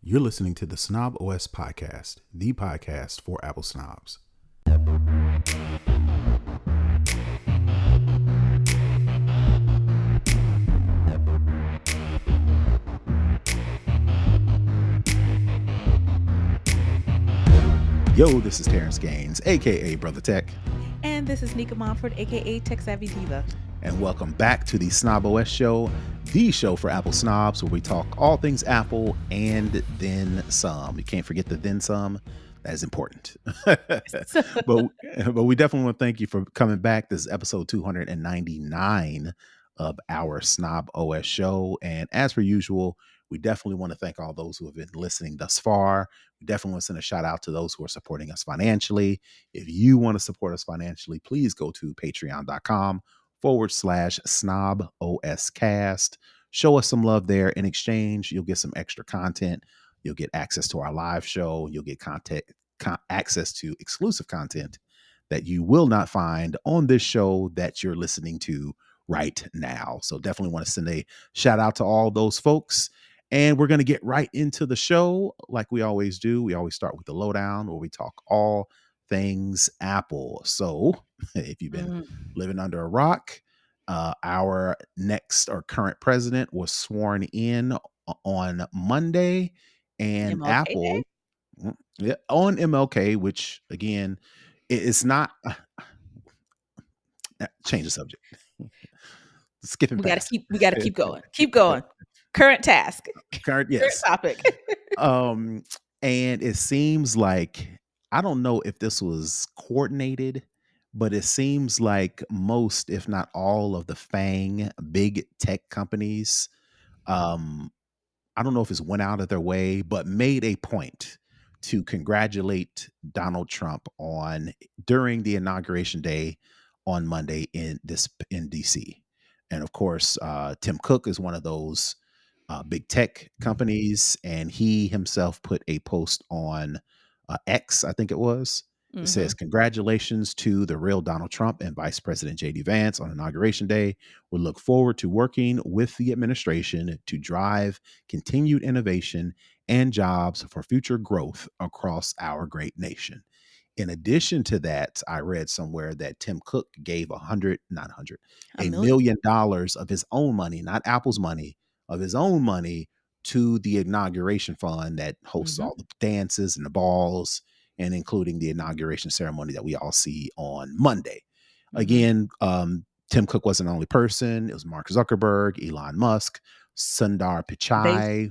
You're listening to the Snob OS podcast, the podcast for Apple snobs. Yo, this is Terrence Gaines, aka Brother Tech. And this is Nika Montford, aka Tech Savvy Diva. And welcome back to the Snob OS show, the show for Apple snobs, where we talk all things Apple and then some. You can't forget the then some. That is important. but we definitely want to thank you for coming back. This is episode 299 of our Snob OS show. And as per usual, we definitely want to thank all those who have been listening thus far. We definitely want to send a shout out to those who are supporting us financially. If you want to support us financially, please go to patreon.com/snoboscast. Show us some love there. In exchange, you'll get some extra content. You'll get access to our live show. You'll get access to exclusive content that you will not find on this show that you're listening to right now. So definitely want to send a shout out to all those folks. And we're going to get right into the show like we always do. We always start with the Lowdown, where we talk all things Apple. So if you've been living under a rock, our next or current president was sworn in on Monday, and MLK Apple on MLK, which again, it's not change the subject. Skipping past. We gotta keep going. Keep going. Current task. Current, yes. Current topic. And it seems like, I don't know if this was coordinated, but it seems like most, if not all, of the FANG big tech companies, I don't know if it's went out of their way, but made a point to congratulate Donald Trump during the inauguration day on Monday in DC. And of course, Tim Cook is one of those big tech companies, and he himself put a post on X, I think it was. It says, "Congratulations to the real Donald Trump and Vice President J.D. Vance on Inauguration Day. We look forward to working with the administration to drive continued innovation and jobs for future growth across our great nation." In addition to that, I read somewhere that Tim Cook gave $1 million of his own money, not Apple's money, of his own money, to the inauguration fund that hosts all the dances and the balls, and including the inauguration ceremony that we all see on Monday. Again, Tim Cook wasn't the only person. It was Mark Zuckerberg, Elon Musk, Sundar Pichai,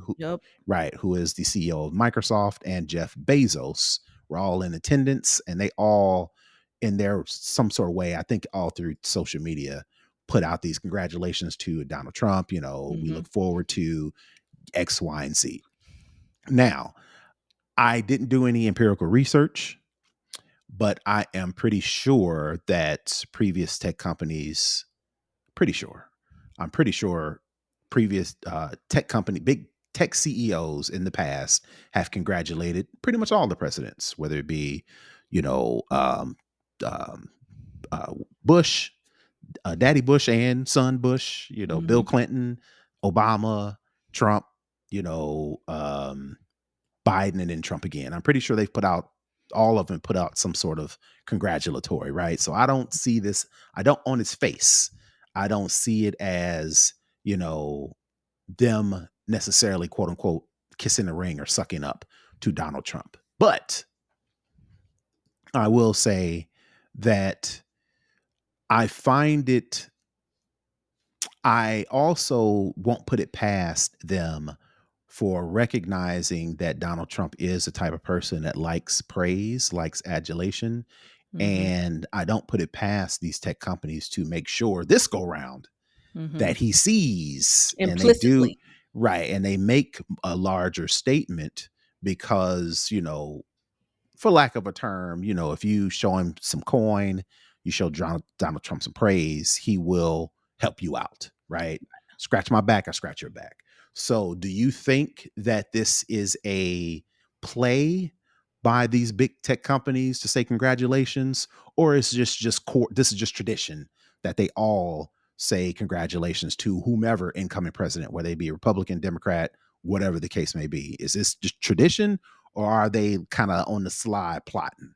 who is the CEO of Microsoft, and Jeff Bezos were all in attendance, and they all, in their some sort of way, I think all through social media, put out these congratulations to Donald Trump. We look forward to X, Y, and Z. Now, I didn't do any empirical research, but I am pretty sure that previous tech companies, previous big tech CEOs in the past have congratulated pretty much all the presidents, whether it be, Bush, Daddy Bush and son Bush, Bill Clinton, Obama, Trump, Biden, and then Trump again. I'm pretty sure they've all of them put out some sort of congratulatory, right? So I don't see this. On its face, I don't see it as, them necessarily, quote unquote, kissing the ring or sucking up to Donald Trump. But I will say that I also won't put it past them for recognizing that Donald Trump is the type of person that likes praise, likes adulation. And I don't put it past these tech companies to make sure this go round that he sees implicitly. And they make a larger statement because, for lack of a term, if you show him some coin, you show Donald Trump some praise, he will help you out, right? Scratch my back, I scratch your back. So do you think that this is a play by these big tech companies to say congratulations, or is this is just tradition that they all say congratulations to whomever incoming president, whether they be a Republican, Democrat, whatever the case may be? Is this just tradition, or are they kind of on the slide plotting?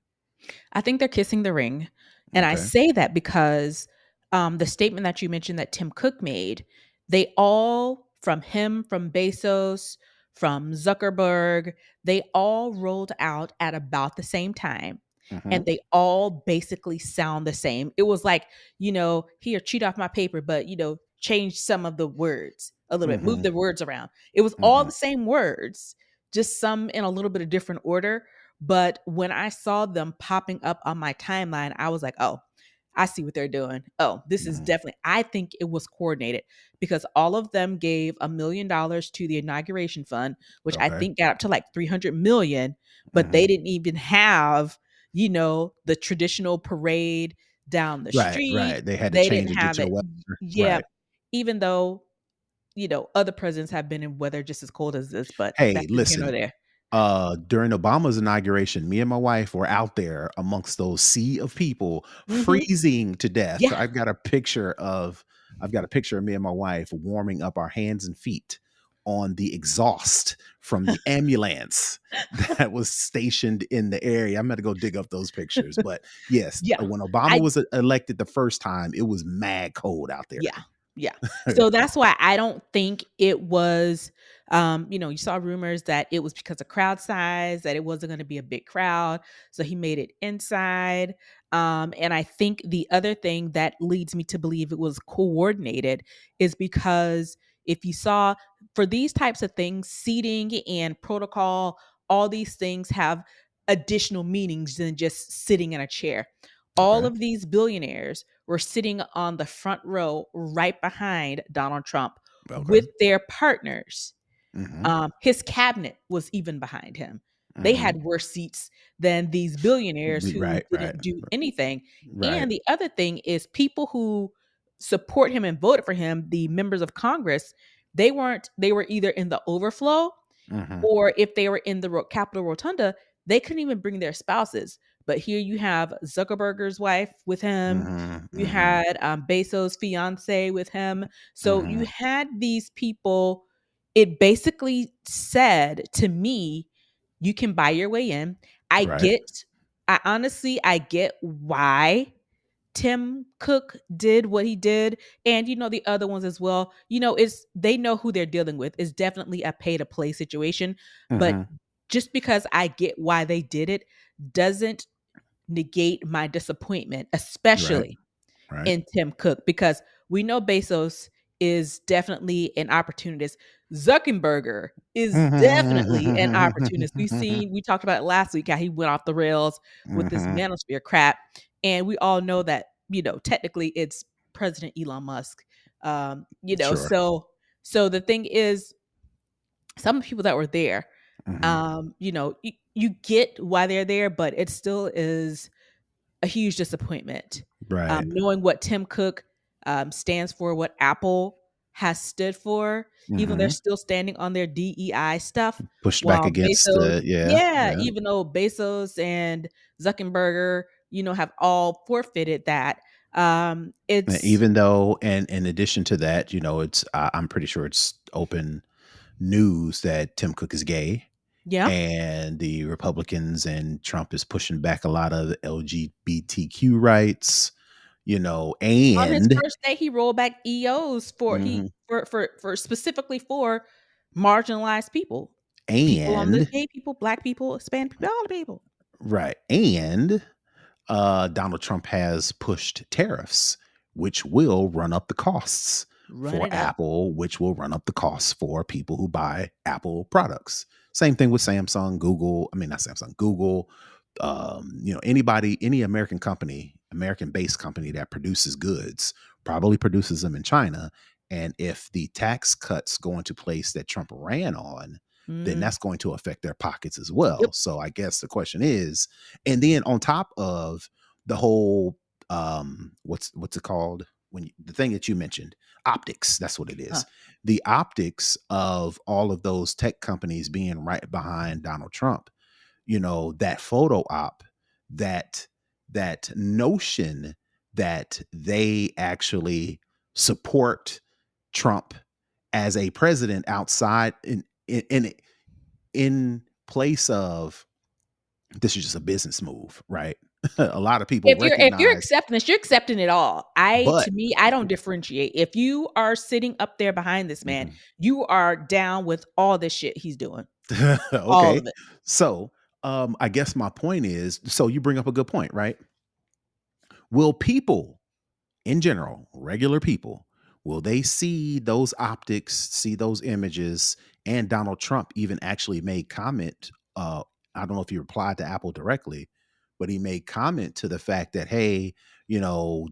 I think they're kissing the ring. And I Okay. say that because the statement that you mentioned that Tim Cook made, they all, from him, from Bezos, from Zuckerberg, they all rolled out at about the same time. Hmm. And they all basically sound the same. It was like, here, cheat off my paper, but, change some of the words a little bit, move Hmm. the words around. It was all Hmm. the same words, just some in a little bit of different order. But when I saw them popping up on my timeline, I was like, oh, I see what they're doing. Oh, this is Hmm. definitely, I think it was coordinated because all of them gave $1 million to the inauguration fund, which I Okay. think got up to like 300 million, but they Hmm. didn't even have, the traditional parade down the Right. street. Right. They had to They change didn't and get have to the it. weather. Yeah. Right. Even though, other presidents have been in weather just as cold as this, but Hey, that's neither here nor listen. there. During Obama's inauguration, me and my wife were out there amongst those sea of people, Hmm. freezing to death. Yeah. I've got a picture of me and my wife warming up our hands and feet on the exhaust from the ambulance that was stationed in the area. I'm gonna go dig up those pictures. But yes, Yeah. when Obama I was elected the first time, it was mad cold out there. Yeah. Yeah. So that's why I don't think it was, you saw rumors that it was because of crowd size, that it wasn't going to be a big crowd. So he made it inside. And I think the other thing that leads me to believe it was coordinated is because if you saw for these types of things, seating and protocol, all these things have additional meanings than just sitting in a chair. All Okay. of these billionaires were sitting on the front row right behind Donald Trump Okay. with their partners. Hmm. His cabinet was even behind him. They Hmm. had worse seats than these billionaires who Right. Right. didn't do anything. Right. And the other thing is people who support him and voted for him, the members of Congress, they were either in the overflow Hmm. or if they were in the Capitol Rotunda, they couldn't even bring their spouses. But here you have Zuckerberg's wife with him. Mhm, You mhm, had Bezos' fiance with him. So you mhm. had these people. It basically said to me, you can buy your way in. I Right. get, I get why Tim Cook did what he did, and the other ones as well. It's they know who they're dealing with. It's definitely a pay to play situation, but Mhm. just because I get why they did it doesn't negate my disappointment, Right, especially right. in Tim Cook, because we know Bezos is definitely an opportunist. Zuckerberger is definitely an opportunist. We talked about it last week how he went off the rails with this Mhm. manosphere crap. And we all know that, technically it's President Elon Musk. Sure. So the thing is, some of the people that were there, Mhm. you get why they're there, but it still is a huge disappointment. Right. Knowing what Tim Cook stands for, what Apple has stood for, even though they're Mhm. still standing on their DEI stuff, Pushed back while against Bezos, the yeah, yeah, yeah. even though Bezos and Zuckerberger, have all forfeited that. And It's even though and in addition to that, it's I'm pretty sure it's open news that Tim Cook is gay, Yeah. and the Republicans and Trump is pushing back a lot of the LGBTQ rights, On his and first day, he rolled back EOs mhm, for specifically for marginalized people on the and gay people, black people, Hispanic people, all the people. right, and Donald Trump has pushed tariffs, which will run up the costs Run for it up. Apple, which will run up the costs for people who buy Apple products. Same thing with Samsung, Google. I mean, not Samsung, Google. Anybody, any American company, American-based company that produces goods, probably produces them in China. And if the tax cuts go into place that Trump ran on, then Mhm. that's going to affect their pockets as Yep. well. So I guess the question is, and then on top of the whole what's it called when the thing that you mentioned, optics, that's what it Huh. is. The optics of all of those tech companies being right behind Donald Trump, that photo op, that that notion that they actually support Trump as a president outside in place of this is just a business move, right? A lot of people If you're recognize, accepting this, you're accepting it all. but To me, I don't differentiate. If you are sitting up there behind this man, mhm. you are down with all this shit he's doing. All Okay. of it. So, I guess my point is, so you bring up a good point, right? Will people in general, regular people, will they see those optics, see those images, and Donald Trump even actually made comment, I don't know if he replied to Apple directly, but he made comment to the fact that, hey, you know,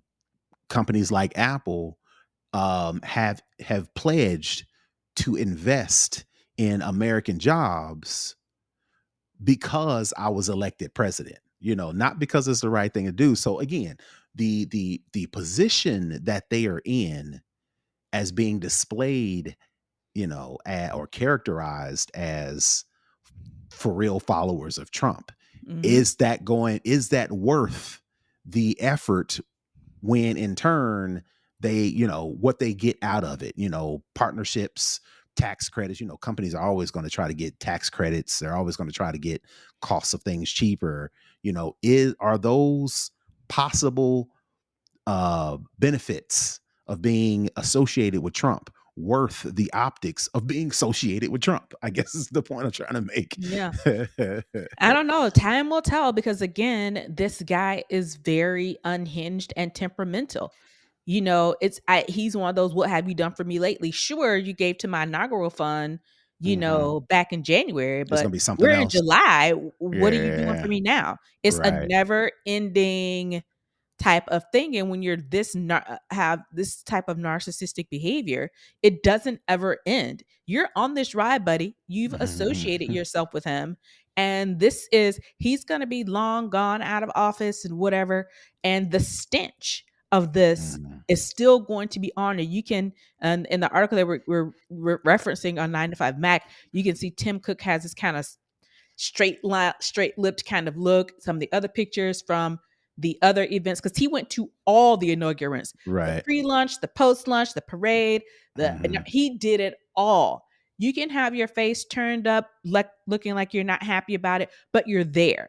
companies like Apple have pledged to invest in American jobs because I was elected president, not because it's the right thing to do. So again, the position that they are in as being displayed, or characterized as for real followers of Trump, Mhm. is that worth the effort when in turn they, what they get out of it, partnerships, tax credits, companies are always going to try to get tax credits. They're always going to try to get costs of things cheaper. Are those possible benefits of being associated with Trump worth the optics of being associated with Trump? I guess is the point I'm trying to make. Yeah. I don't know. Time will tell because again, this guy is very unhinged and temperamental. He's one of those what have you done for me lately? Sure, you gave to my inaugural fund, Mhm. back in January, It's but gonna be something we're in else. July. What are you doing for Yeah. me now? It's a Right. never ending type of thing, and when you're have this type of narcissistic behavior, it doesn't ever end. You're on this ride, buddy. You've associated yourself with him, and he's going to be long gone out of office and whatever, and the stench of this Mhm. is still going to be on you. You can, and in the article that we're referencing on 9 to 5 Mac, you can see Tim Cook has this kind of straight lipped kind of look. Some of the other pictures from the other events, because he went to all the inaugurants, the Right. pre-lunch, the post-lunch, the parade, Mhm. he did it all. You can have your face turned up, like looking like you're not happy about it, but you're there.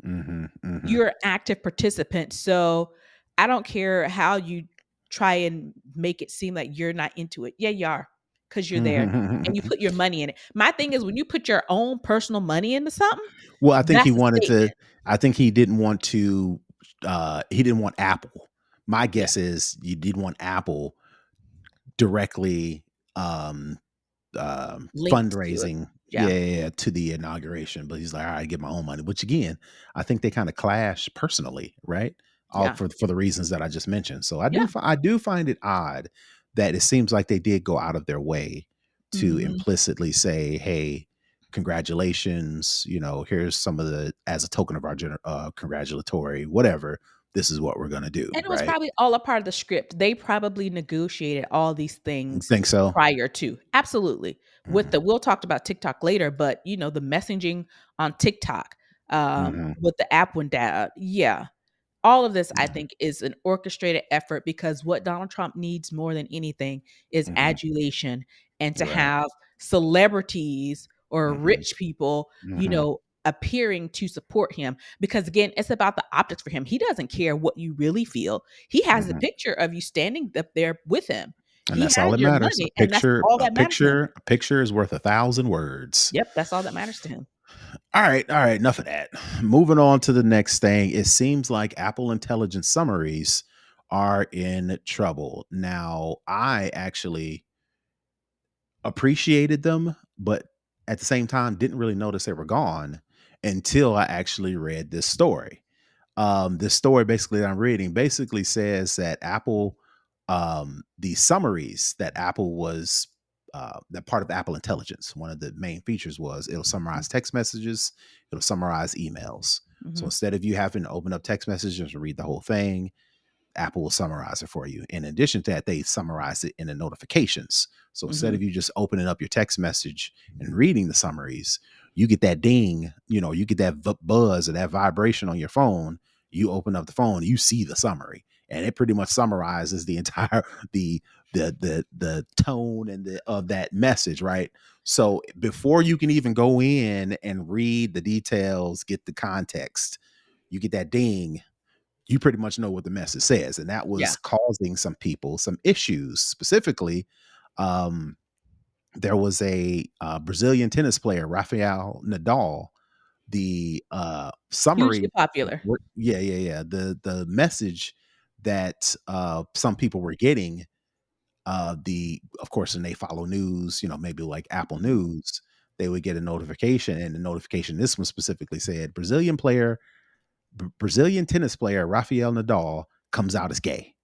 Mhm. Mhm. You're an active participant. So I don't care how you try and make it seem like you're not into it. Yeah, you are, because you're there and you put your money in it. My thing is when you put your own personal money into something, Well, that's a statement. I think he didn't want to, he didn't want Apple. My Yeah, guess is you did want Apple directly, um, linked to it. fundraising, Yeah, to the inauguration, but he's like, "All right, get my own money," which again, I think they kinda clash personally, right? All yeah, for the reasons that I just mentioned. So yeah. I do find it odd that it seems like they did go out of their way to Mhm. implicitly say, "Hey, congratulations, here's some of the as a token of our congratulatory whatever, this is what we're gonna do," And it was right? probably all a part of the script. They probably negotiated all these things Think so? prior to. Absolutely. Mhm. We'll talk about TikTok later, but the messaging on TikTok, Mhm. with the app went down. Yeah. All of this, I Mhm. think, is an orchestrated effort because what Donald Trump needs more than anything is Mhm. adulation and to Right. have celebrities or Mhm. rich people, Mhm. appearing to support him. Because again, it's about the optics for him. He doesn't care what you really feel. He has a Mhm. picture of you standing up there with him. And He that's all has that your matters. money, and that's all that matters to him. A picture is worth 1,000 words. Yep, that's all that matters to him. All right, enough of that. Moving on to the next thing. It seems like Apple Intelligence Summaries are in trouble. Now, I actually appreciated them, but at the same time didn't really notice they were gone until I actually read this story. This story basically that I'm reading basically says that Apple, the summaries that Apple was, that part of Apple Intelligence, one of the main features was it'll summarize text messages, it'll summarize emails. So Mhm, instead of you having to open up text messages and read the whole thing, Apple will summarize it for you. In addition to that, they summarize it in the notifications. So instead mhm. of you just opening up your text message and reading the summaries, you get that ding, you get that buzz or that vibration on your phone. You open up the phone, you see the summary, and it pretty much summarizes the entire the the tone and the of that message, right? So before you can even go in and read the details, get the context, you get that ding, you pretty much know what the message says. And that Yeah. was causing some people some issues. Specifically, um, there was a Brazilian tennis player, Rafael Nadal. The Hugely summary, popular. yeah, yeah, yeah. The message that some people were getting, the of course, and they follow news, maybe like Apple Mhm. News, they would get a notification, and the notification, this one specifically said, Brazilian tennis player Rafael Nadal comes out as gay.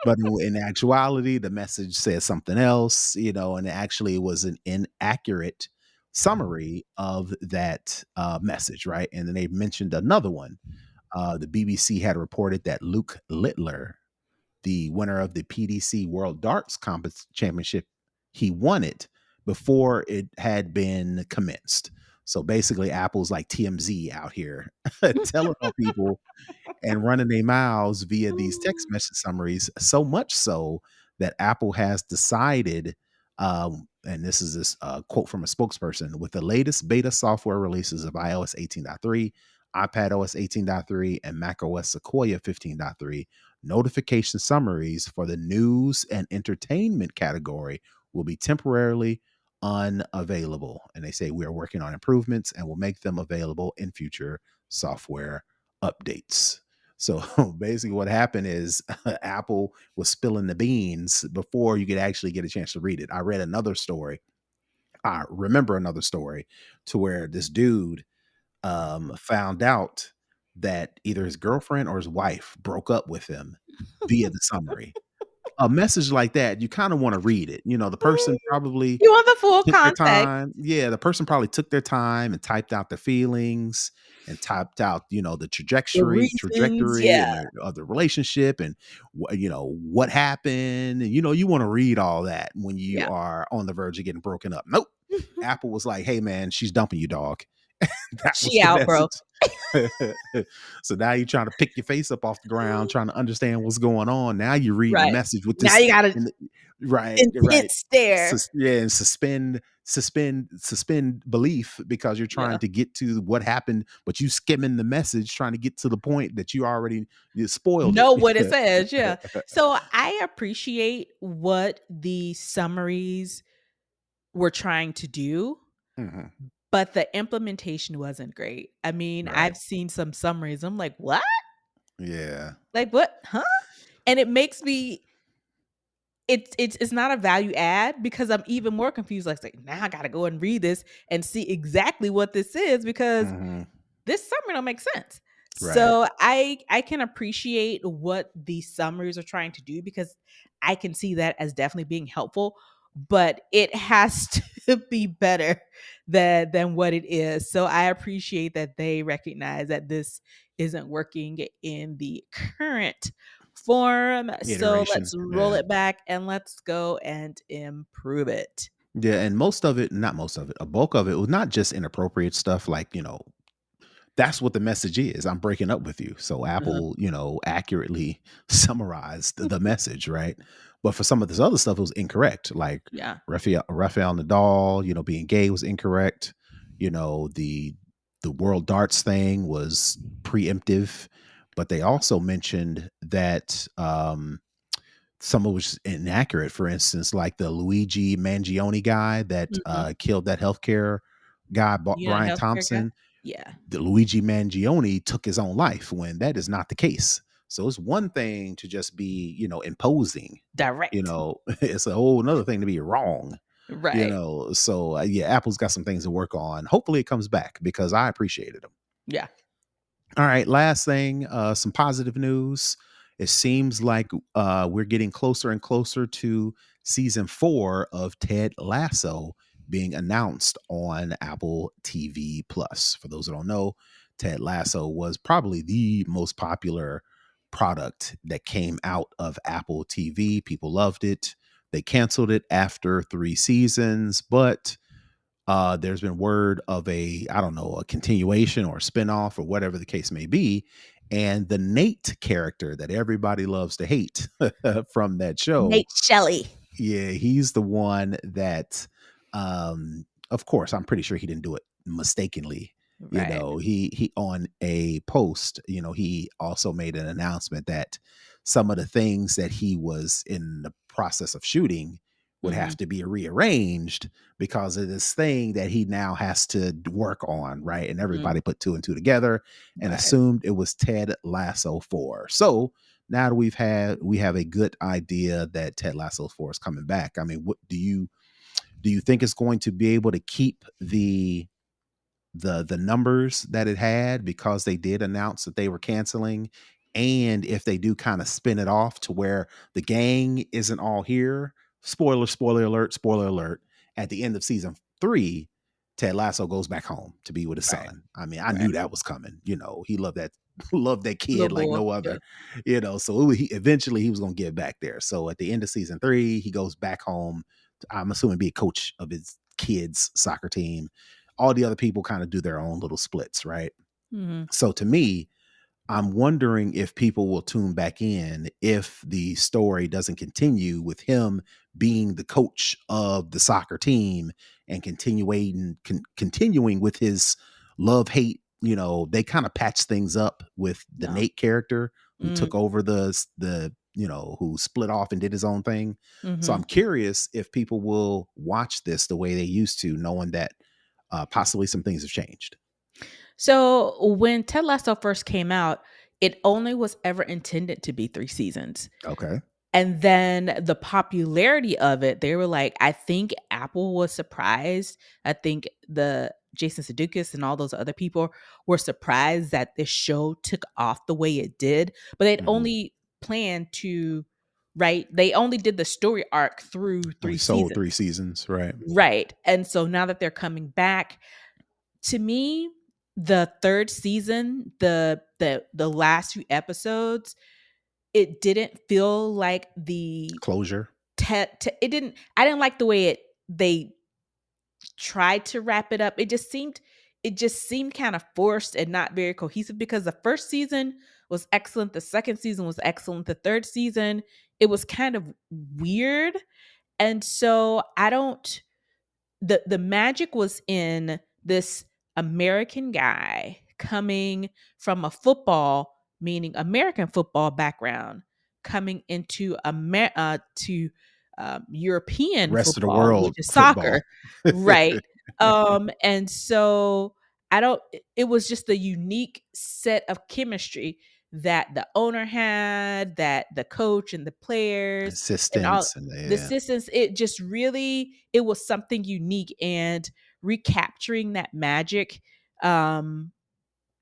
But in actuality, the message says something else, and it actually was an inaccurate summary of that message, right? And then they mentioned another one. The BBC had reported that Luke Littler, the winner of the PDC World Darts Championship, he won it before it had been commenced. So basically, Apple's like TMZ out here telling on people and running their mouths via these text message summaries, so much so that Apple has decided, and this is this quote from a spokesperson, with the latest beta software releases of iOS 18.3, iPadOS 18.3, and macOS Sequoia 15.3, notification summaries for the news and entertainment category will be temporarily unavailable. And they say we are working on improvements and will make them available in future software updates. So basically, what happened is Apple was spilling the beans before you could actually get a chance to read it. I read another story. I remember another story to where this dude found out that either his girlfriend or his wife broke up with him via the summary. A message like that, you kind of want to read it. The person probably You want the full took their context. time. Yeah, the person probably took their time and typed out the feelings and typed out, the The trajectory, reasons, trajectory, yeah, and the relationship, and what happened. And, you want to read all that when you yeah. are on the verge of getting broken up. Nope. Apple was like, "Hey, man, she's dumping you, dog." That was She the out, bro. message. So now you're trying to pick your face up off the ground, trying to understand what's going on. Now you're reading the Right. message with Now this, you got an and right, right. intense stare. Yeah, and suspend belief because you're trying Yeah. to get to what happened, but you skimming the message, trying to get to the point that you spoiled Know what it it. says, yeah. So I appreciate what the summaries were trying to do, Mhm. but the implementation wasn't great. I mean, Right. I've seen some summaries. I'm like, "What? Yeah. Like what? Huh?" And it makes me it's not a value add because I'm even more confused. Like, now I gotta go and read this and see exactly what this is because Mhm. this summary don't make sense. Right. So I can appreciate what the summaries are trying to do because I can see that as definitely being helpful, but it has to be better than what it is. So I appreciate that they recognize that this isn't working in the current form. So Iteration. let's roll Yeah. it back and let's go and improve it. Yeah, and most of it, not most of it, a bulk of it was not just inappropriate stuff like, that's what the message is. I'm breaking up with you. So Uh-huh. Apple, accurately summarized the message, right? But for some of this other stuff, it was incorrect. Like Yeah. Rafael Nadal, being gay was incorrect. The World Darts thing was preemptive. But they also mentioned that some of which is inaccurate. For instance, like the Luigi Mangione guy that Mhm. killed that healthcare guy, You know, Brian healthcare guy? Thompson. Yeah. The Luigi Mangione took his own life when that is not the case. So it's one thing to just be, imposing. Direct. It's a whole another thing to be wrong. Right. So yeah, Apple's got some things to work on. Hopefully, it comes back because I appreciated them. Yeah. All right, last thing, some positive news. It seems like we're getting closer and closer to season 4 of Ted Lasso being announced on Apple TV Plus. For those who don't know, Ted Lasso was probably the most popular product that came out of Apple TV. People loved it. They canceled it after 3 seasons, but there's been word of a, I don't know, a continuation or a spinoff or whatever the case may be. And the Nate character that everybody loves to hate from that show, Nate Shelley. yeah, he's the one that, of course, I'm pretty sure he didn't do it mistakenly. Right. He on a post, he also made an announcement that some of the things that he was in the process of shooting would have Mhm. to be rearranged because of this thing that he now has to work on, right? And Mhm. everybody put two and two together and Right. assumed it was Ted Lasso 4. So now that we have a good idea that Ted Lasso 4 is coming back. I mean, what do you think it's going to be able to keep the numbers that it had because they did announce that they were canceling? And if they do kind of spin it off to where the gang isn't all here, spoiler alert, at the end of season 3, Ted Lasso goes back home to be with his Right. son. I mean, I Right. knew that was coming. He loved that loved that Little kid like boy. no Yeah. other. So eventually he was going to get back there. So at the end of season 3, he goes back home. I'm assuming be a coach of his kids' soccer team. All the other people kind of do their own little splits, right? Mhm. So to me, I'm wondering if people will tune back in if the story doesn't continue with him being the coach of the soccer team and continuing with his love hate. They kind of patch things up with the Yeah. Nate character who Mm. took over who split off and did his own thing. So I'm Mhm. curious if people will watch this the way they used to, knowing that possibly some things have changed. So when Ted Lasso first came out, it only was ever intended to be 3 seasons. Okay. And then the popularity of it, they were like, I think Apple was surprised. I think the Jason Sudeikis and all those other people were surprised that this show took off the way it did. But they'd Mhm. only planned to, right? They only did the story arc through Only 3 sold seasons. 3 seasons, right? Right. And so now that they're coming back, to me, the 3rd season, the last few episodes, it didn't feel like the Closure. it didn't I didn't like the way they tried to wrap it up. It just seemed kind of forced and not very cohesive because the first season was excellent, the second season was excellent, the third season, it was kind of weird. And so I don't the magic was in this American guy coming from a football, meaning American football background, coming into to European Rest of the football, which world is soccer, football. right? And so I don't. It was just a unique set of chemistry that the owner had, that the coach and the players and all Assistance and the yeah. assistants, it was something unique, and recapturing that magic, um,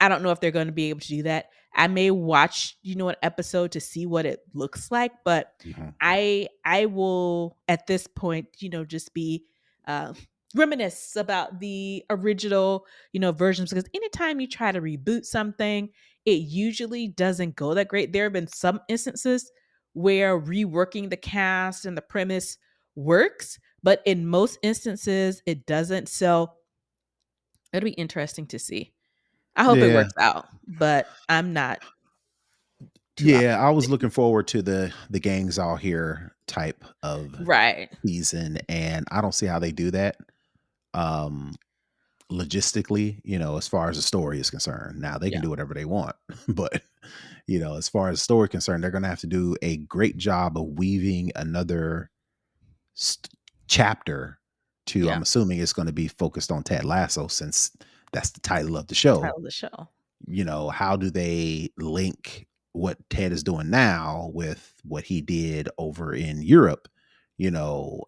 I don't know if they're gonna be able to do that. I may watch, an episode to see what it looks like, but Mhm. I will at this point, just be uh reminisce about the original, versions, because anytime you try to reboot something, it usually doesn't go that great. There have been some instances where reworking the cast and the premise works, but in most instances it doesn't. So it'll be interesting to see. I hope it Yeah. works out, but I'm not too Yeah, I was optimistic. looking forward to the gangs all here type of Right. season, and I don't see how they do that. Um Logistically, as far as the story is concerned. Now they can Yeah. do whatever they want, but as far as the story concerned, they're gonna have to do a great job of weaving another st- chapter to, Yeah. I'm assuming it's going to be focused on Ted Lasso since that's the title of the show. Title of the show. How do they link what Ted is doing now with what he did over in Europe?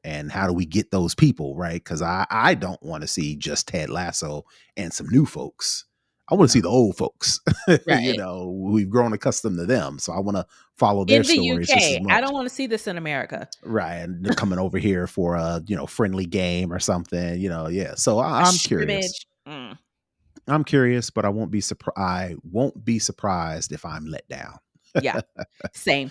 And how do we get those people right? Because I don't want to see just Ted Lasso and some new folks. I want to see No. the old folks. Right. We've grown accustomed to them, so I want to follow their In the stories just as UK. I much. don't wanna see this in America. Right, and they're coming over here for a, friendly game or something, yeah. So A I'm curious. scrimmage. Mm. I'm curious, but I won't be surprised if I'm let down. Yeah. Same.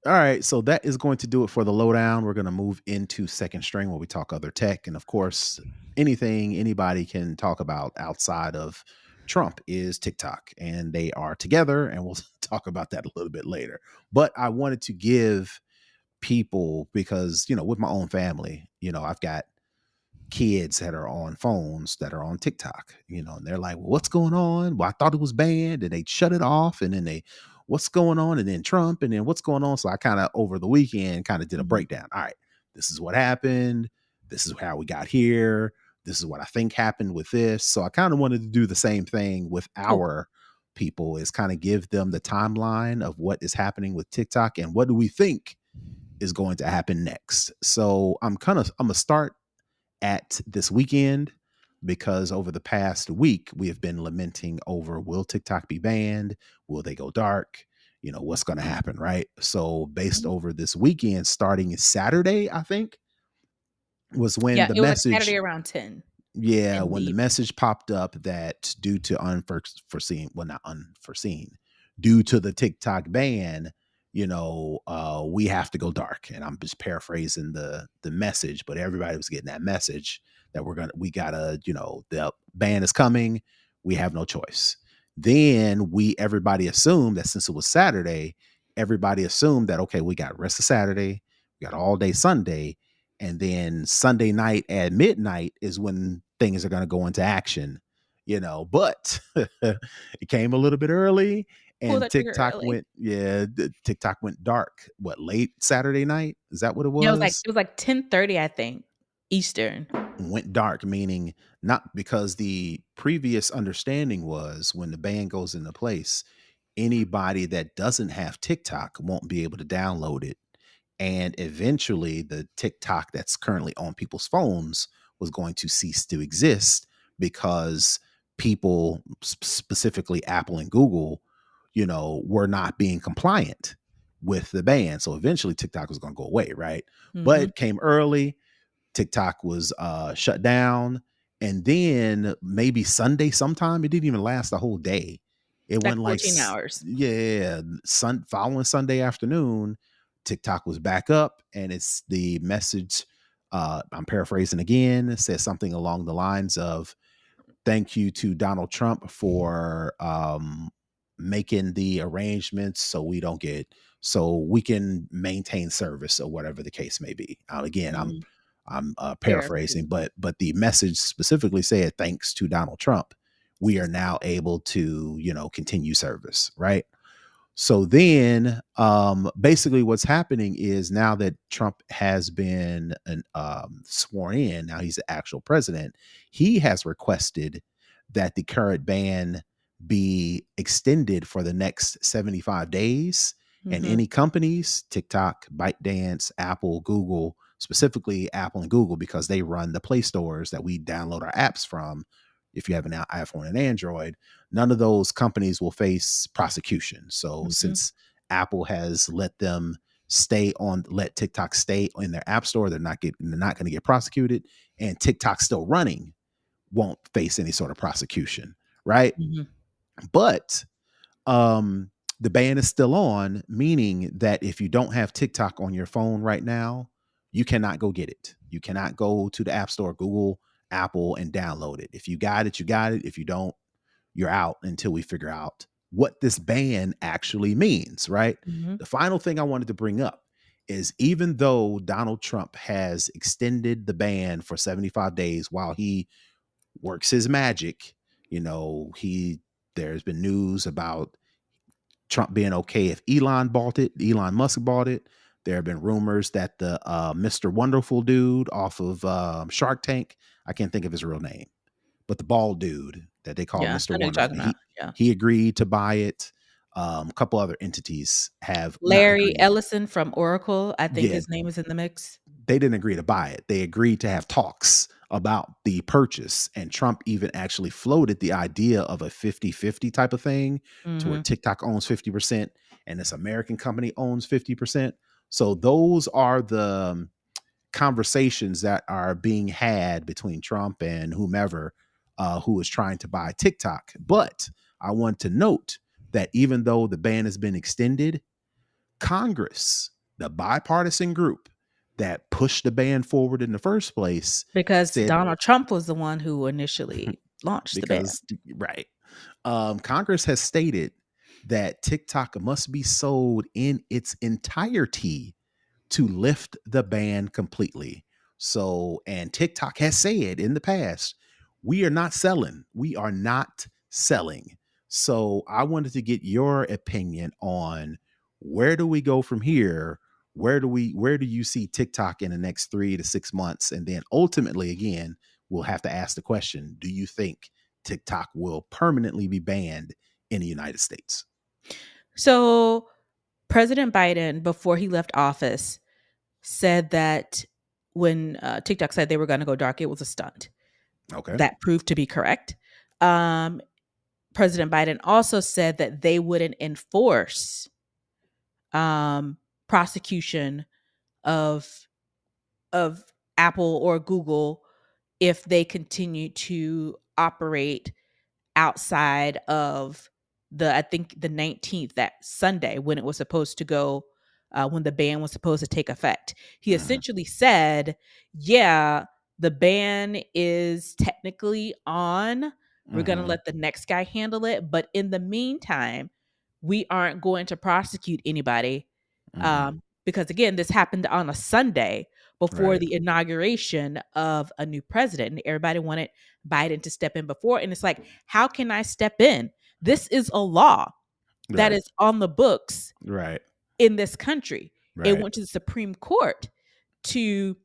All right, so that is going to do it for the lowdown. We're going to move into second string where we talk other tech and of course anything anybody can talk about outside of Trump is TikTok, and they are together, and we'll talk about that a little bit later. But I wanted to give people, because, with my own family, I've got kids that are on phones that are on TikTok, and they're like, well, what's going on? Well, I thought it was banned, and they shut it off, and then what's going on? And then Trump, and then what's going on? So I kind of over the weekend kind of did a Mhm. breakdown. All right, this is what happened. This is how we got here. This is what I think happened with this. So I kind of wanted to do the same thing with Cool. our people, is kind of give them the timeline of what is happening with TikTok and what do we think is going to happen next. So I'm gonna start at this weekend, because over the past week we have been lamenting over, will TikTok be banned? Will they go dark? What's going to happen, right? So based Mhm. over this weekend, starting Saturday, I think, was when Yeah, the it was like Saturday message around 10 yeah, in the when the evening. message popped up that due to unforeseen, well, not unforeseen, due to the TikTok ban, we have to go dark. And I'm just paraphrasing the message, but everybody was getting that message that we gotta, the ban is coming. We have no choice. Then everybody assumed that since it was Saturday, everybody assumed that, okay, we got rest of Saturday, we got all day Sunday, and then Sunday night at midnight is when things are going to go into action, but it came a little bit early, Pull and that trigger early. TikTok went dark. What, late Saturday night? Is that what it Yeah, it was like was? it was like 10:30, I think, Eastern. Went dark, meaning, not because the previous understanding was, when the ban goes into place, anybody that doesn't have TikTok won't be able to download it, and eventually the TikTok that's currently on people's phones was going to cease to exist, because people, specifically Apple and Google, were not being compliant with the ban. So eventually TikTok was going to go away, right? But Mhm. it came early. TikTok was shut down. And then maybe Sunday sometime, it didn't even last the whole day. It went Like like, 14 hours. yeah, following Sunday afternoon, TikTok was back up, and it's the message. I'm paraphrasing again. It says something along the lines of, thank you to Donald Trump for making the arrangements so we can maintain service, or whatever the case may be. Again, Mhm. I'm paraphrasing, Paraphrasing. but the message specifically said, thanks to Donald Trump, we are now able to, continue service, right? So then, basically, what's happening is, now that Trump has been sworn in, now he's the actual president. He has requested that the current ban be extended for the next 75 days. And Mhm. any companies, TikTok, ByteDance, Apple, Google, specifically Apple and Google, because they run the Play stores that we download our apps from, if you have an iPhone and Android, none of those companies will face prosecution. So Mhm. since Apple has let TikTok stay in their app store, they're not going to get prosecuted, and TikTok still running won't face any sort of prosecution, right? Mhm. But um the ban is still on, meaning that if you don't have TikTok on your phone right now, you cannot go get it. You cannot go to the App Store, Google, Apple, and download it. If you got it, you got it. If you don't, you're out until we figure out what this ban actually means, right? Mhm. The final thing I wanted to bring up is, even though Donald Trump has extended the ban for 75 days while he works his magic, there's been news about Trump being okay if Elon Musk bought it. There have been rumors that the Mr. Wonderful dude off of Shark Tank, I can't think of his real name, but the bald dude that they call Yeah, Mr. I know you're Wonderful, talking about. Yeah. he agreed to buy it. A couple other entities have not Larry agreed. Ellison from Oracle, I think Yeah, his name is in the mix. they didn't agree to buy it. They agreed to have talks about the purchase. And Trump even actually floated the idea of a 50-50 type of thing, to where Mhm. TikTok owns 50% and this American company owns 50%. So those are the conversations that are being had between Trump and whomever who is trying to buy TikTok. But I want to note that even though the ban has been extended, Congress, the bipartisan group that pushed the ban forward in the first place, Because said, Donald Trump was the one who initially Launch the ban. because right. Congress has stated that TikTok must be sold in its entirety to lift the ban completely. So, and TikTok has said in the past, we are not selling. We are not selling. So, I wanted to get your opinion on where do we go from here? Where do you see TikTok in the next 3 to 6 months? And then ultimately again, we'll have to ask the question, do you think TikTok will permanently be banned in the United States? So President Biden, before he left office, said that when TikTok said they were going to go dark, it was a stunt. Okay. That proved to be correct. Um, President Biden also said that they wouldn't enforce prosecution of of Apple or Google if they continue to operate outside of I think the 19th, that Sunday when it was supposed to go, when the ban was supposed to take effect. He Mhm. essentially said, yeah, the ban is technically on. We're going to Mhm. let the next guy handle it. But in the meantime, we aren't going to prosecute anybody. Mhm. Because again, this happened on a Sunday before Right. the inauguration of a new president. And everybody wanted Biden to step in before. And it's like, how can I step in? This is a law that Right. is on the books Right. in this country. It Right. went to the Supreme Court to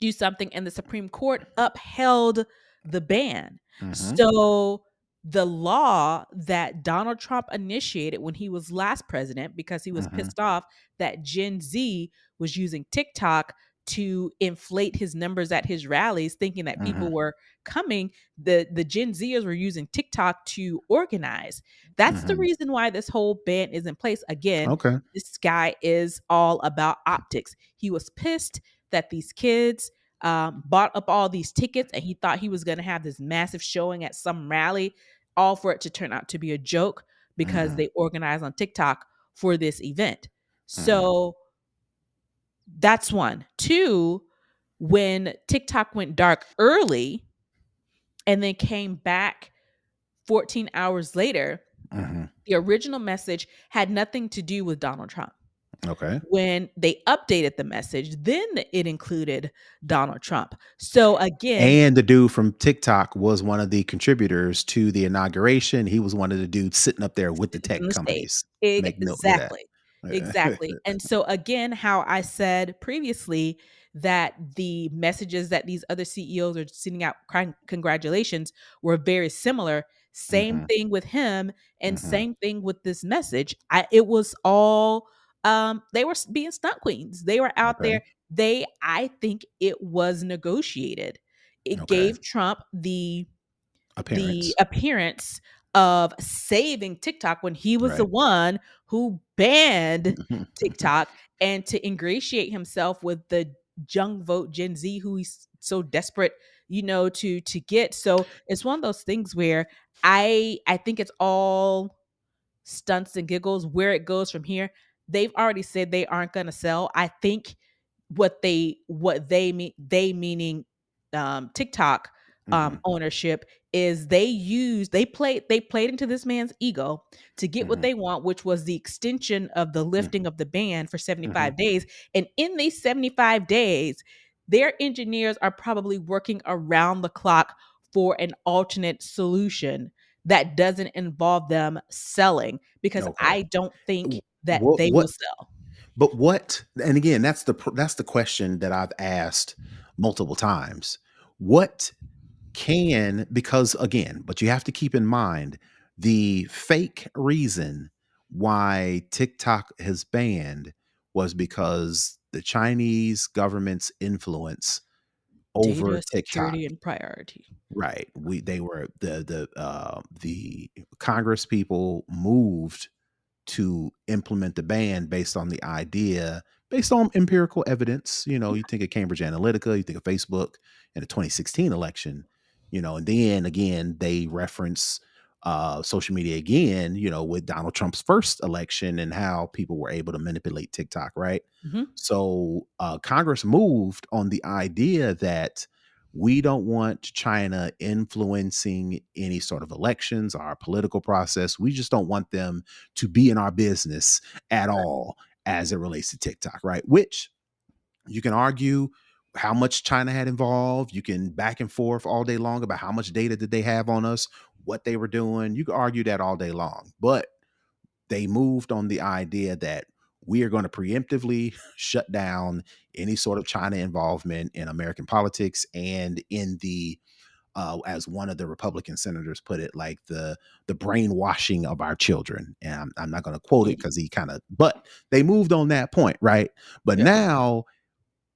do something, and the Supreme Court upheld the ban. Mhm. So the law that Donald Trump initiated when he was last president, because he was Mhm. pissed off that Gen Z was using TikTok to inflate his numbers at his rallies, thinking that people Mhm. were coming, the Gen Zers were using TikTok to organize. That's the Mhm. reason why this whole ban is in place. Again, Okay. this guy is all about optics. He was pissed that these kids bought up all these tickets, and he thought he was going to have this massive showing at some rally, all for it to turn out to be a joke because Mhm. they organized on TikTok for this event. Mhm. So that's one. Two, when TikTok went dark early and then came back 14 hours later, Mhm. the original message had nothing to do with Donald Trump. Okay. When they updated the message, then it included Donald Trump. So again, And the dude from TikTok was one of the contributors to the inauguration. He was one of the dudes sitting up there with the sitting on tech the stage. companies. Make note of that. Exactly. Exactly. And so again, how I said previously that the messages that these other CEOs are sending out congratulations were very similar. Same Mhm. thing with him and Mhm. same thing with this message. It was all they were being stunt queens. They were out Okay. there. I think it was negotiated. It Okay. gave Trump the Appearance. appearance of saving TikTok when he was the Right. one who banned TikTok, and to ingratiate himself with the young vote Gen Z who he's so desperate, to get. So it's one of those things where I think it's all stunts and giggles. Where it goes from here, they've already said they aren't going to sell. I think what they mean, they meaning TikTok Mhm. ownership, is they played into this man's ego to get what Mhm. they want, which was the extension of the lifting Mhm. of the ban for Mhm. 75 days. And in these 75 days, their engineers are probably working around the clock for an alternate solution that doesn't involve them selling, because Okay. I don't think that What they will what sell. but what and again, that's the question that I've asked multiple times. What can because again, but you have to keep in mind the fake reason why TikTok has banned was because the Chinese government's influence over Data TikTok. security and priority. Right. They were the Congress people moved to implement the ban based on empirical evidence. You think of Cambridge Analytica, you think of Facebook in the 2016 election, and then again, they reference social media again, with Donald Trump's first election and how people were able to manipulate TikTok, right? Mhm. So Congress moved on the idea that we don't want China influencing any sort of elections, our political process. We just don't want them to be in our business at all as it relates to TikTok, right? Which you can argue how much China had involved. You can back and forth all day long about how much data did they have on us, what they were doing. You can argue that all day long. But they moved on the idea that we are going to preemptively shut down any sort of China involvement in American politics and in the as one of the Republican senators put it, like the brainwashing of our children. And I'm not going to quote it Yeah. because he kind of, but they moved on that point, right? But Yeah. now,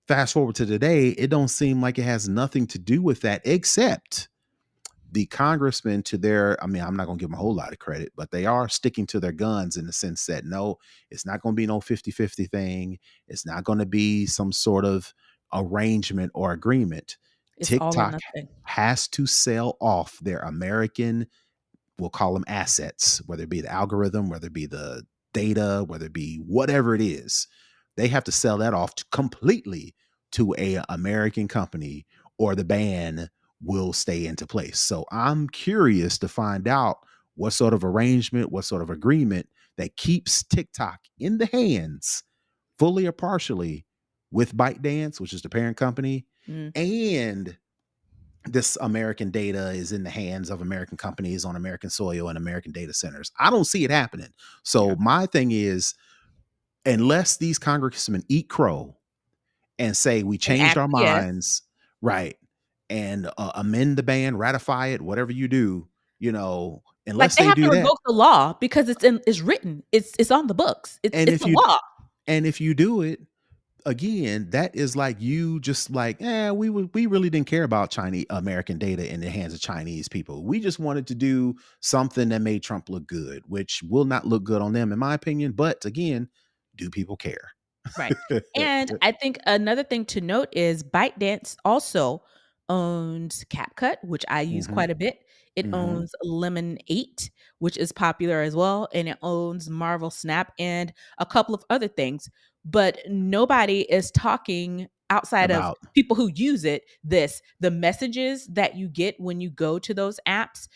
fast forward to today, it don't seem like it has nothing to do with that, except the congressmen to their, I mean, I'm not going to give them a whole lot of credit, but they are sticking to their guns in the sense that no, it's not going to be no 50-50 thing. It's not going to be some sort of arrangement or agreement. It's all or TikTok nothing. has to sell off their American, we'll call them assets, whether it be the algorithm, whether it be the data, whether it be whatever it is. They have to sell that off completely to a American company, or the ban will stay into place. So I'm curious to find out what sort of arrangement, what sort of agreement that keeps TikTok in the hands, fully or partially, with ByteDance, which is the parent company, Mm, and this American data is in the hands of American companies on American soil and American data centers. I don't see it happening. yeah. So my thing is, unless these congressmen eat crow and say we And changed our acquiesce. minds, right, and amend the ban, ratify it, whatever you do, Like, unless they they have do to that, revoke the law because it's written. It's on the books. and It's if a you law. and if you do it, again, that is like you just like, we really didn't care about Chinese American data in the hands of Chinese people. We just wanted to do something that made Trump look good, which will not look good on them, in my opinion. But again, do people care? Right. And I think another thing to note is ByteDance also owns CapCut, which I use Hmm. quite a bit. It Hmm. owns Lemon 8, which is popular as well. And it owns Marvel Snap and a couple of other things. But nobody is talking outside of About. people who use it. The messages that you get when you go to those apps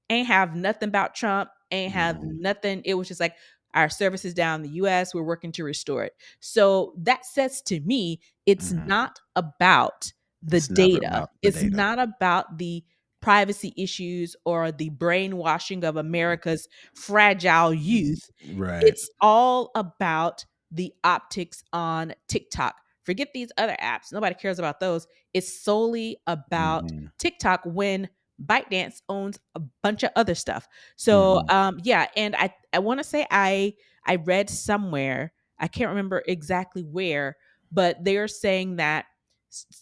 ain't have nothing about Trump, ain't have Hmm. nothing. It was just like, our services down in the US, we're working to restore it. So that says to me, it's Hmm. not about the It's never data. about the It's data. not about the privacy issues or the brainwashing of America's fragile youth. Right. It's all about the optics on TikTok. Forget these other apps. Nobody cares about those. It's solely about Hmm. TikTok when ByteDance owns a bunch of other stuff. So Hmm. yeah, and I want to say I read somewhere, I can't remember exactly where, but they're saying that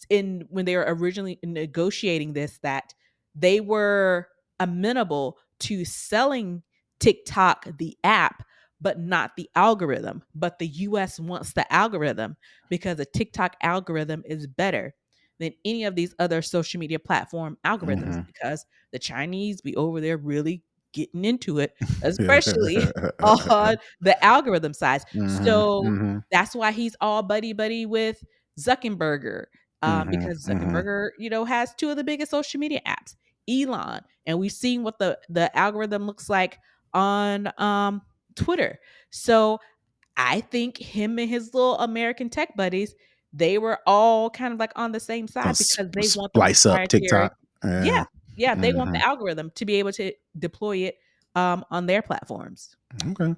in when they were originally negotiating this, that they were amenable to selling TikTok the app but not the algorithm. But the US wants the algorithm because the TikTok algorithm is better than any of these other social media platform algorithms, Hmm. because the Chinese be over there really getting into it, especially on the algorithm side. Hmm. So Hmm. that's why he's all buddy buddy with Zuckerberg, Hmm. because Hmm. Zuckerberg, has two of the biggest social media apps, Elon, and we've seen what the algorithm looks like on Twitter. So I think him and his little American tech buddies, they were all kind of like on the same Gonna side because they want the splice up proprietary. TikTok. Yeah, Yeah. yeah, they want Hmm. the algorithm to be able to deploy it on their platforms. Okay.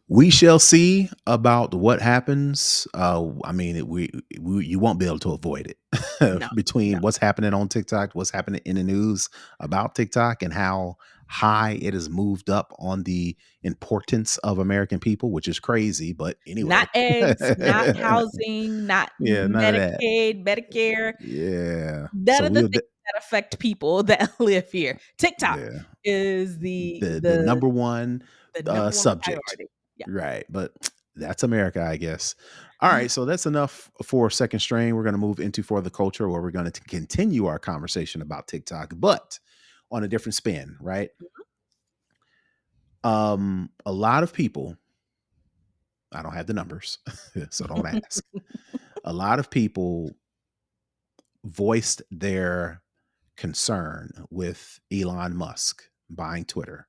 We shall see about what happens. I mean, we you won't be able to avoid it No, between no, what's happening on TikTok, what's happening in the news about TikTok, and how high it has moved up on the importance of American people, which is crazy. But not anyway, eggs, not yeah, housing, not none of that. Medicaid, Medicare, Yeah. none So of the we'll, things that affect people that live here. TikTok yeah, is the the the number one the number one subject. priority. Yeah. Right, but that's America, I guess. All right, so that's enough for second strain. We're going to move into for the culture, where we're going to continue our conversation about TikTok, but on a different spin, right? A lot of people, I don't have the numbers, so don't ask. A lot of people voiced their concern with Elon Musk buying Twitter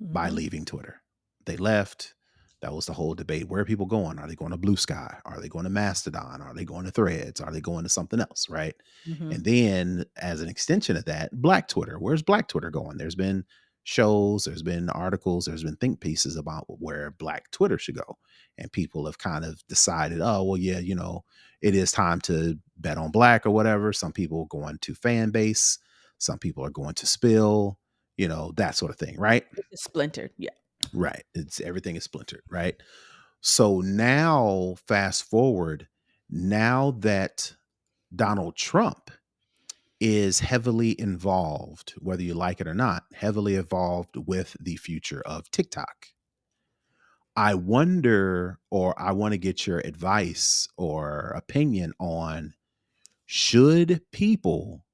by Mhm. leaving Twitter. They left. That was the whole debate. Where are people going? Are they going to Blue Sky? Are they going to Mastodon? Are they going to Threads? Are they going to something else? Right. Mhm. And then, as an extension of that, Black Twitter. Where's Black Twitter going? There's been shows, there's been articles, there's been think pieces about where Black Twitter should go. And people have kind of decided, oh, well, yeah, it is time to bet on Black or whatever. Some people are going to fan base, some people are going to spill, that sort of thing. Right. It's splintered. Yeah. Right. It's everything is splintered, right? So now, fast forward, now that Donald Trump is heavily involved, whether you like it or not, heavily involved with the future of TikTok. I wonder, or I want to get your advice or opinion on, should people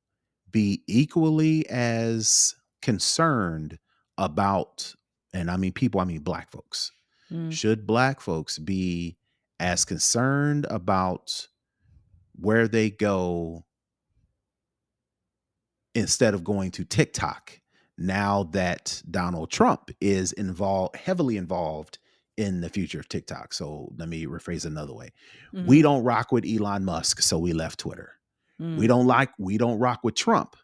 be equally as concerned about, and I mean people, I mean Black folks, Mm. should Black folks be as concerned about where they go instead of going to TikTok now that Donald Trump is heavily involved in the future of TikTok? So let me rephrase it another way. We Mhm. don't rock with Elon Musk, so we left Twitter. Mm. We don't rock with Trump,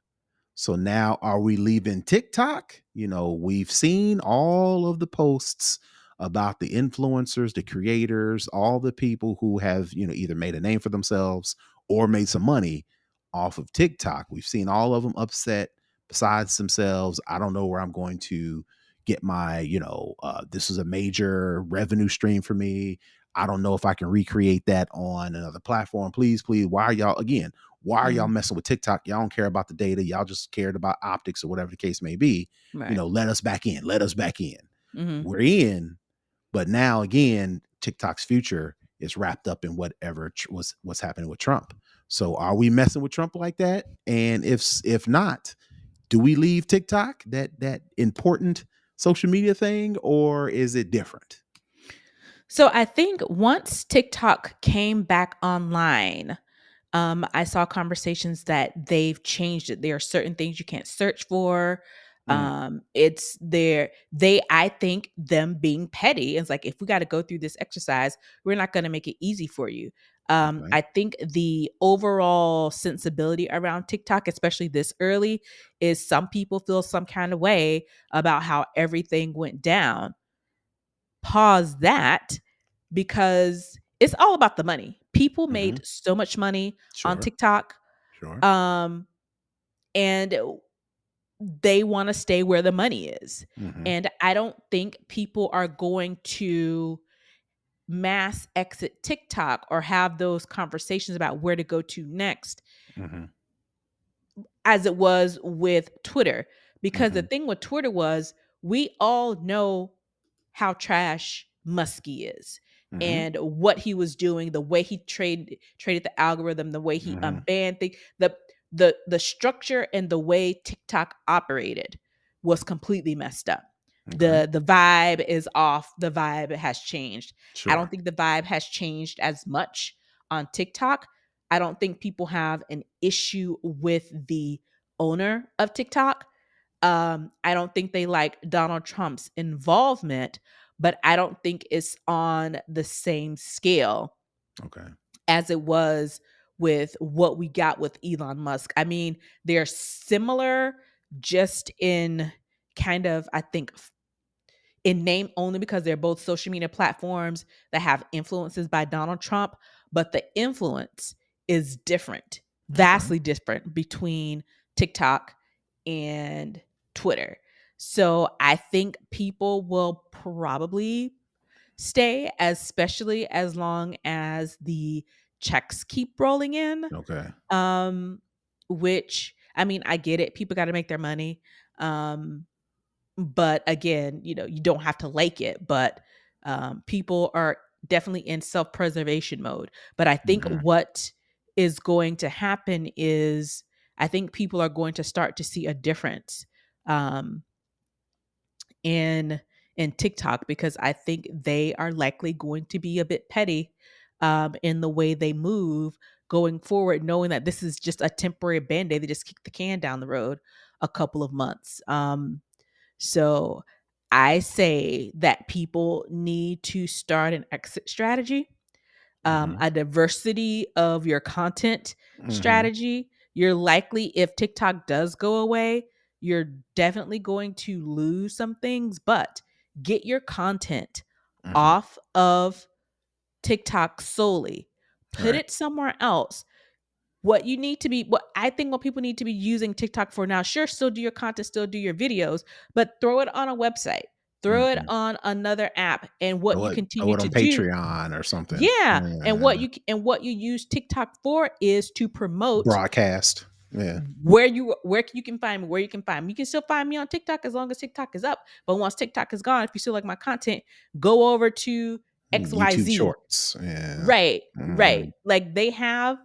so now, are we leaving TikTok? We've seen all of the posts about the influencers, the creators, all the people who have, either made a name for themselves or made some money off of TikTok. We've seen all of them upset besides themselves. I don't know where I'm going to get my, this is a major revenue stream for me. I don't know if I can recreate that on another platform. Please, please, why are y'all Mm. messing with TikTok? Y'all don't care about the data. Y'all just cared about optics or whatever the case may be. Right. Let us back in. Let us back in. Mhm. We're in, but now again, TikTok's future is wrapped up in whatever was what's happening with Trump. So are we messing with Trump like that? And if not, do we leave TikTok, that important social media thing, or is it different? So I think once TikTok came back online, I saw conversations that they've changed it. There are certain things you can't search for. Mm, It's there. I think them being petty. It's like, if we got to go through this exercise, we're not going to make it easy for you. okay. I think the overall sensibility around TikTok, especially this early, is some people feel some kind of way about how everything went down. Pause that, because it's all about the money. People Hmm. made so much money on Sure. TikTok, Sure. um, and they want to stay where the money is. Hmm. And I don't think people are going to mass exit TikTok or have those conversations about where to go to next Hmm. as it was with Twitter. Because the Hmm. thing with Twitter was, we all know how trash Muskie is Hmm. and what he was doing, the way he traded the algorithm, the way he Hmm. banned things, the structure and the way TikTok operated was completely messed up. Okay. The vibe is off. The vibe has changed. I don't Sure. think the vibe has changed as much on TikTok. I don't think people have an issue with the owner of TikTok. I don't think they like Donald Trump's involvement, but I don't think it's on the same scale Okay. as it was with what we got with Elon Musk. I mean, they're similar just in kind of, I think, in name only, because they're both social media platforms that have influences by Donald Trump, but the influence is different, Okay. vastly different between TikTok and Twitter. So I think people will probably stay, especially as long as the checks keep rolling in. Okay. Um, which, I mean, I get it. People got to make their money. Um, but again, you don't have to like it, but people are definitely in self-preservation mode. But I think Mhm. what is going to happen is, I think people are going to start to see a difference um, in TikTok, because I think they are likely going to be a bit petty in the way they move, going forward, knowing that this is just a temporary band-aid. They just kick the can down the road a couple of months. So I say that people need to start an exit strategy, Mhm. a diversity of your content Mhm. strategy. You're likely, if TikTok does go away, you're definitely going to lose some things, but get your content Mhm. off of TikTok solely. Put Right. it somewhere else. What you need to be, what I think what people need to be using TikTok for now, sure, still do your content, still do your videos, but throw it on a website, throw it Mhm. on another app. And what you Throw continue it to on do, Patreon or something. yeah. And Yeah. what you use TikTok for is to promote Broadcast. Yeah. where you can find me, where you can find me. You can still find me on TikTok as long as TikTok is up. But once TikTok is gone, if you still like my content, go over to YouTube XYZ. Shorts. Yeah. Right, right. Mhm. Like they have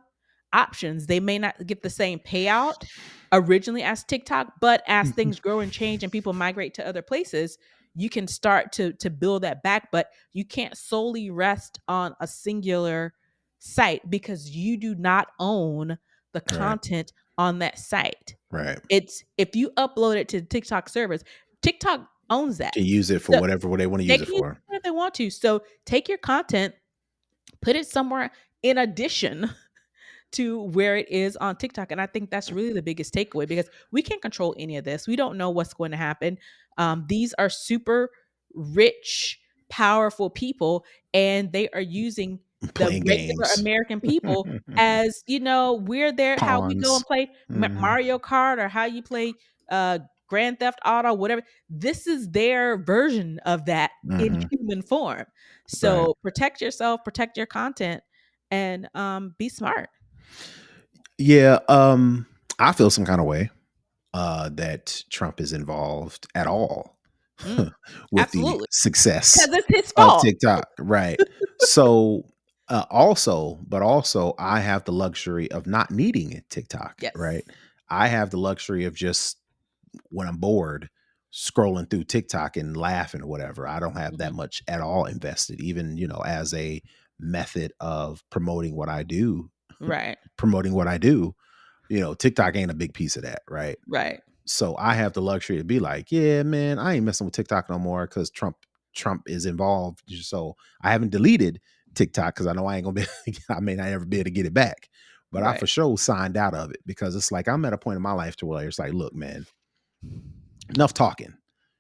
options. They may not get the same payout originally as TikTok, but as things grow and change and people migrate to other places, you can start to build that back. But you can't solely rest on a singular site because you do not own the Right. content on that site. Right. It's if you upload it to TikTok servers, TikTok owns that. Can use it for So whatever they want to they use it can use for. it whatever they want to. So take your content, put it somewhere in addition to where it is on TikTok. And I think that's really the biggest takeaway because we can't control any of this. We don't know what's going to happen. These are super rich, powerful people, and they are using the Playing regular games. American people as, we're there, how we go Pawns. and play Mhm. Mario Kart or how you play Grand Theft Auto, whatever. This is their version of that in Mhm. human form. Right. So protect yourself, protect your content, and be smart. Yeah, I feel some kind of way that Trump is involved at all Mm, with the absolutely, success because it's his of fault. TikTok, right? So, but also, I have the luxury of not needing TikTok, Yes. right? I have the luxury of just when I'm bored scrolling through TikTok and laughing or whatever. I don't have that Mhm. much at all invested, even as a method of Right, promoting what I do. TikTok ain't a big piece of that, right? right, So I have the luxury to be like, yeah, man, I ain't messing with TikTok no more because Trump is involved. So I haven't deleted TikTok because I know I ain't gonna be I may not ever be able to get it back. But I right. for sure signed out of it because it's like I'm at a point in my life to where it's like, look, man, enough talking.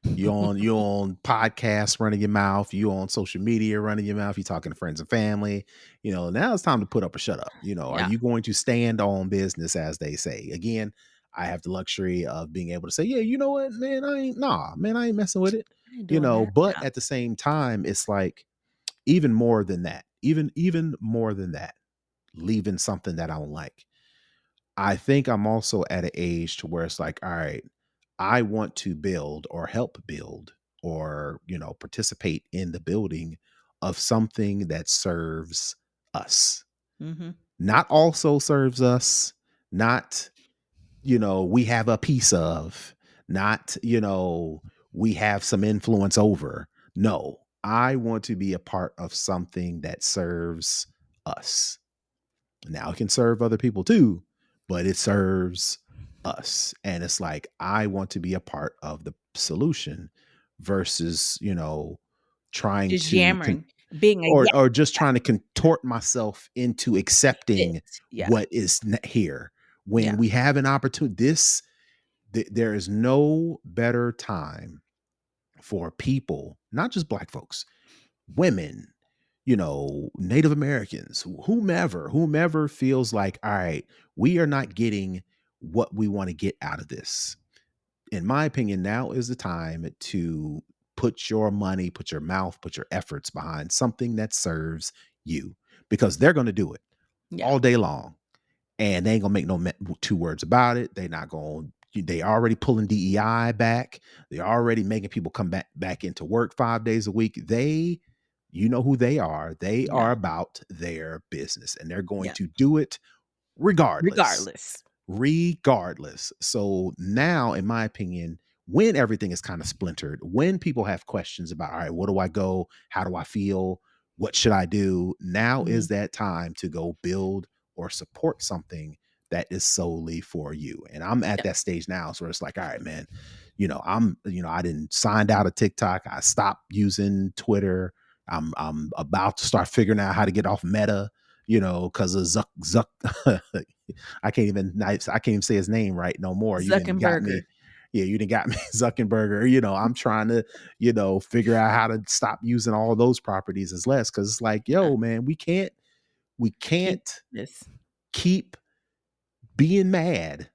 You on podcasts running your mouth, you on social media running your mouth, you talking to friends and family. Now it's time to put up or shut up. Are Yeah, you going to stand on business, as they say? Again, I have the luxury of being able to say, yeah, you know what, man, I ain't messing with it. I ain't doing that. But Yeah. at the same time, it's like even more than that, even more than that, leaving something that I don't like. I think I'm also at an age to where it's like, all right, I want to build or help build or, participate in the building of something that serves us, Mhm. not also serves us, not, we have a piece of, not, we have some influence over. No, I want to be a part of something that serves us. Now it can serve other people too, but it serves us. And it's like, I want to be a part of the solution versus, trying Just to, yammering, being a or just trying to contort myself into accepting yes. Yeah, what is here yeah. when we have an opportunity. There is no better time for people, not just black folks, women, Native Americans, whomever feels like, all right, we are not getting what we want to get out of this. In my opinion, now is the time to put your money, put your mouth, put your efforts behind something that serves you because they're going to do it Yeah. all day long and they ain't gonna make no two words about it. They already pulling DEI back. They're already making people come back into work 5 days a week. You know who they are. They Yeah. are about their business and they're going Yeah. to do it regardless. Regardless. Regardless. So now, in my opinion, when everything is kind of splintered, when people have questions about, all right, where do I go? How do I feel? What should I do? Now Mhm. is that time to go build or support something that is solely for you. And I'm at Yep. that stage now, so it's like, all right, man, I didn't signed out of TikTok. I stopped using Twitter. I'm about to start figuring out how to get off Meta, because of Zuck. I can't even say his name right no more. You didn't got Zuckerberger. me. Yeah, you didn't got me Zuckerberger. I'm trying to, figure out how to stop using all those properties as less, because it's like, Uh, yo, man, we keep can't this. keep being mad,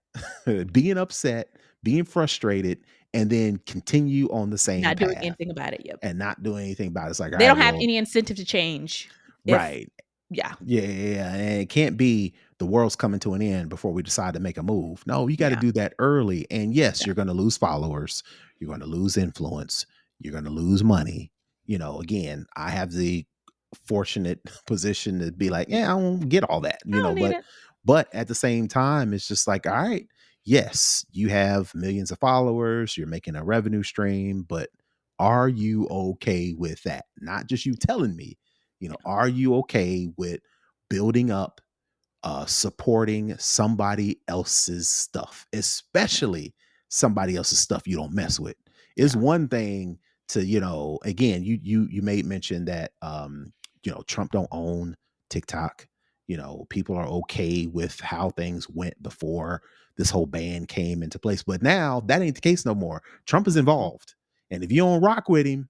being upset, being frustrated, and then continue on the same Not doing path anything about it. Yep. and not doing anything about it. It's like, all They right, don't have well, any incentive to change. If right. yeah, Yeah, yeah, yeah. And it can't be the world's coming to an end before we decide to make a move. No, you got to yeah, do that early. And yes, yeah, you're going to lose followers. You're going to lose influence. You're going to lose money. Again, I have the fortunate position to be like, yeah, I don't get all that, I don't need but at the same time, it's just like, all right, yes, you have millions of followers, you're making a revenue stream, but are you okay with that? Not just you telling me, it. are you okay with building up, supporting somebody else's stuff, especially somebody else's stuff you don't mess with? Is Yeah. one thing to, again, you made mention that Trump don't own TikTok. People are okay with how things went before this whole ban came into place, but now that ain't the case no more. Trump is Mm. involved, and if you don't rock with him,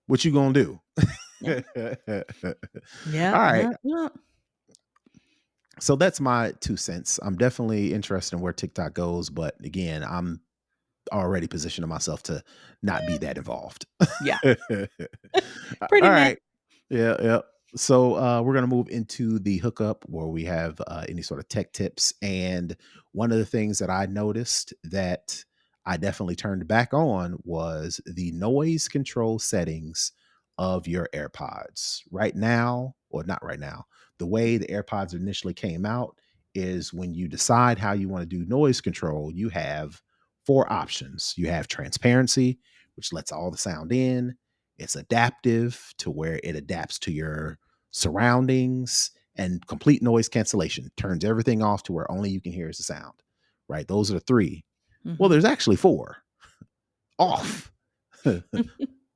what you gonna do? Yeah. All Yep, right. yep, yep. So that's my 2 cents. I'm definitely interested in where TikTok goes, but again, I'm already positioning myself to not be that involved. Yeah. All Pretty meh. right. Yeah, yeah. So we're gonna move into the hookup where we have any sort of tech tips. And one of the things that I noticed that I definitely turned back on was the noise control settings of your AirPods. Right now, or not right now, the way the AirPods initially came out is when you decide how you want to do noise control, you have four options. You have transparency, which lets all the sound in. It's adaptive to where it adapts to your surroundings, and complete noise cancellation turns everything off to where only you can hear is the sound. Right? Those are the three. Well, Mhm. there's actually four. Off.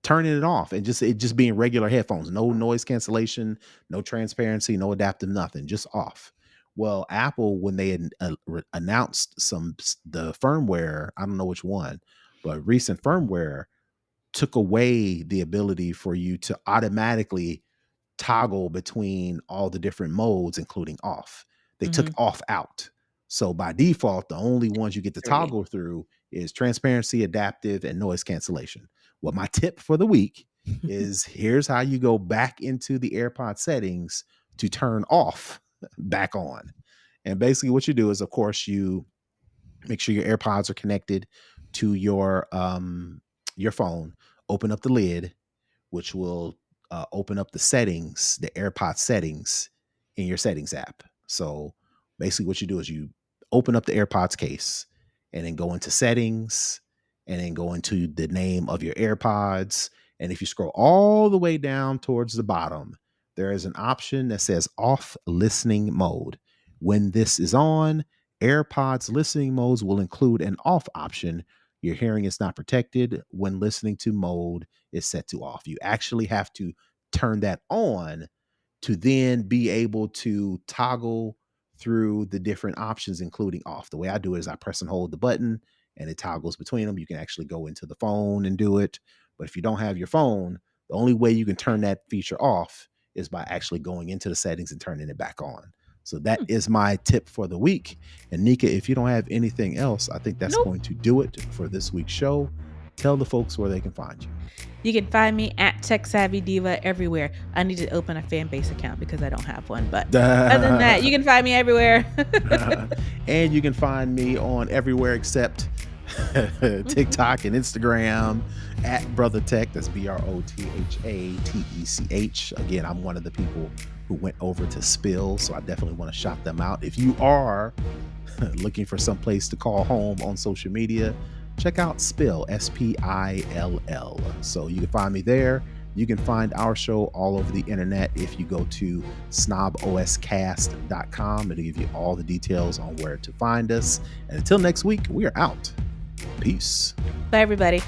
Turning it off and just being regular headphones, no noise cancellation, no transparency, no adaptive, nothing, just off. Well, Apple, when they had announced the firmware, I don't know which one, but recent firmware took away the ability for you to automatically toggle between all the different modes, including off. They took Mhm. off out. So by default, the only ones you get to 3. toggle through is transparency, adaptive, and noise cancellation. Well, my tip for the week is here's how you go back into the AirPod settings to turn off back on. And basically what you do is, of course, you make sure your AirPods are connected to your phone, open up the lid, which will open up the settings, the AirPod settings in your settings app. So basically, what you do is you open up the AirPods case and then go into settings and then go into the name of your AirPods. And if you scroll all the way down towards the bottom, there is an option that says off listening mode. When this is on, AirPods listening modes will include an off option. Your hearing is not protected when listening to mode is set to off. You actually have to turn that on to then be able to toggle through the different options, including off. The way I do it is I press and hold the button and it toggles between them. You can actually go into the phone and do it. But if you don't have your phone, the only way you can turn that feature off is by actually going into the settings and turning it back on. So that Hmm. is my tip for the week. And Nika, if you don't have anything else, I think that's Nope. going to do it for this week's show. Tell the folks where they can find you. You can find me at Tech Savvy Diva everywhere. I need to open a fan base account because I don't have one. But other than that, you can find me everywhere. And you can find me on everywhere except TikTok and Instagram at Brother Tech. That's BROTHATECH. Again, I'm one of the people who went over to Spill, so I definitely want to shout them out. If you are looking for some place to call home on social media, check out Spill, SPILL. So you can find me there. You can find our show all over the internet if you go to snoboscast.com. It'll give you all the details on where to find us. And until next week, we are out. Peace. Bye, everybody.